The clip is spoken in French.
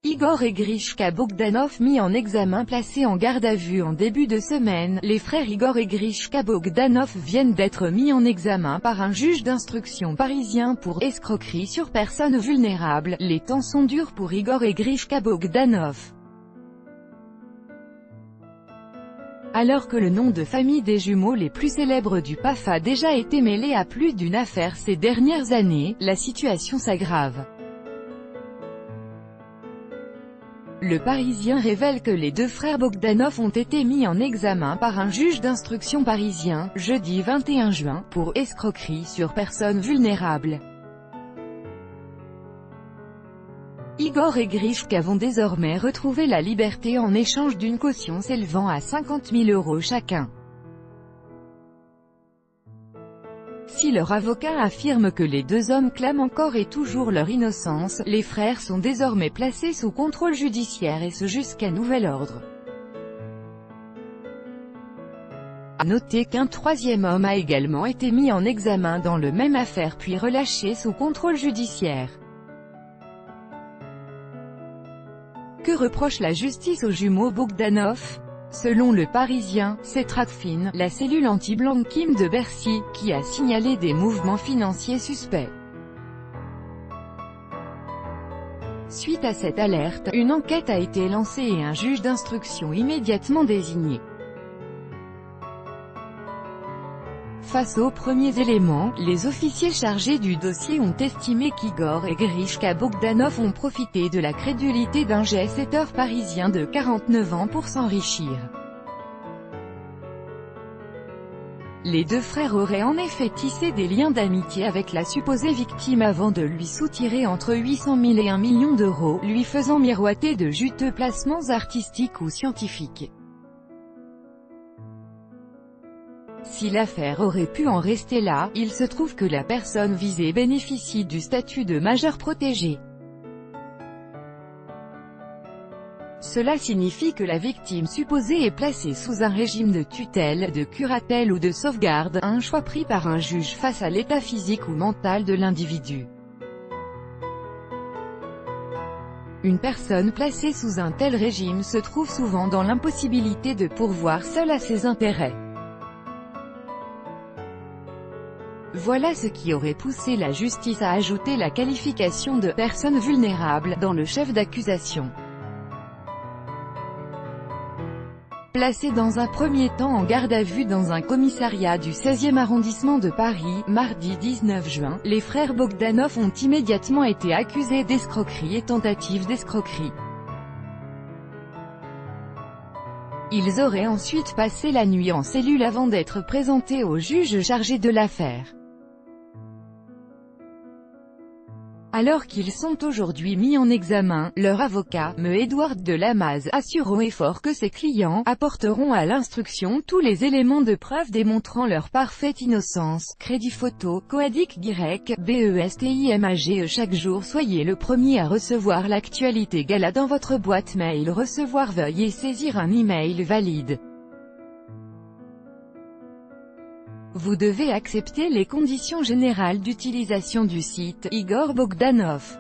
Igor et Grishka Bogdanov mis en examen placés en garde à vue en début de semaine. Les frères Igor et Grishka Bogdanov viennent d'être mis en examen par un juge d'instruction parisien pour escroquerie sur personnes vulnérables. Les temps sont durs pour Igor et Grishka Bogdanov. Alors que le nom de famille des jumeaux les plus célèbres du PAF a déjà été mêlé à plus d'une affaire ces dernières années, la situation s'aggrave. Le Parisien révèle que les deux frères Bogdanov ont été mis en examen par un juge d'instruction parisien, jeudi 21 juin, pour escroquerie sur personnes vulnérables. Igor et Grishka vont désormais retrouver la liberté en échange d'une caution s'élevant à 50 000 € chacun. Si leur avocat affirme que les deux hommes clament encore et toujours leur innocence, les frères sont désormais placés sous contrôle judiciaire et ce jusqu'à nouvel ordre. À noter qu'un troisième homme a également été mis en examen dans le même affaire puis relâché sous contrôle judiciaire. Que reproche la justice aux jumeaux Bogdanov? Selon le Parisien, c'est Tracfin, la cellule anti-blanquime de Bercy, qui a signalé des mouvements financiers suspects. Suite à cette alerte, une enquête a été lancée et un juge d'instruction immédiatement désigné. Face aux premiers éléments, les officiers chargés du dossier ont estimé qu'Igor et Grishka Bogdanov ont profité de la crédulité d'un jet-setteur parisien de 49 ans pour s'enrichir. Les deux frères auraient en effet tissé des liens d'amitié avec la supposée victime avant de lui soutirer entre 800 000 et 1 million d'euros, lui faisant miroiter de juteux placements artistiques ou scientifiques. Si l'affaire aurait pu en rester là, il se trouve que la personne visée bénéficie du statut de majeur protégé. Cela signifie que la victime supposée est placée sous un régime de tutelle, de curatelle ou de sauvegarde, un choix pris par un juge face à l'état physique ou mental de l'individu. Une personne placée sous un tel régime se trouve souvent dans l'impossibilité de pourvoir seule à ses intérêts. Voilà ce qui aurait poussé la justice à ajouter la qualification de « personne vulnérable » dans le chef d'accusation. Placé dans un premier temps en garde à vue dans un commissariat du 16e arrondissement de Paris, mardi 19 juin, les frères Bogdanov ont immédiatement été accusés d'escroquerie et tentative d'escroquerie. Ils auraient ensuite passé la nuit en cellule avant d'être présentés au juge chargé de l'affaire. Alors qu'ils sont aujourd'hui mis en examen, leur avocat, Me Edouard de Lamaze, assure haut et fort que ses clients apporteront à l'instruction tous les éléments de preuve démontrant leur parfaite innocence. Crédit photo, Coadic Y, BESTIMAGE. Chaque jour soyez le premier à recevoir l'actualité gala dans votre boîte mail. Recevoir, veuillez saisir un email valide. Vous devez accepter les conditions générales d'utilisation du site. Igor Bogdanov.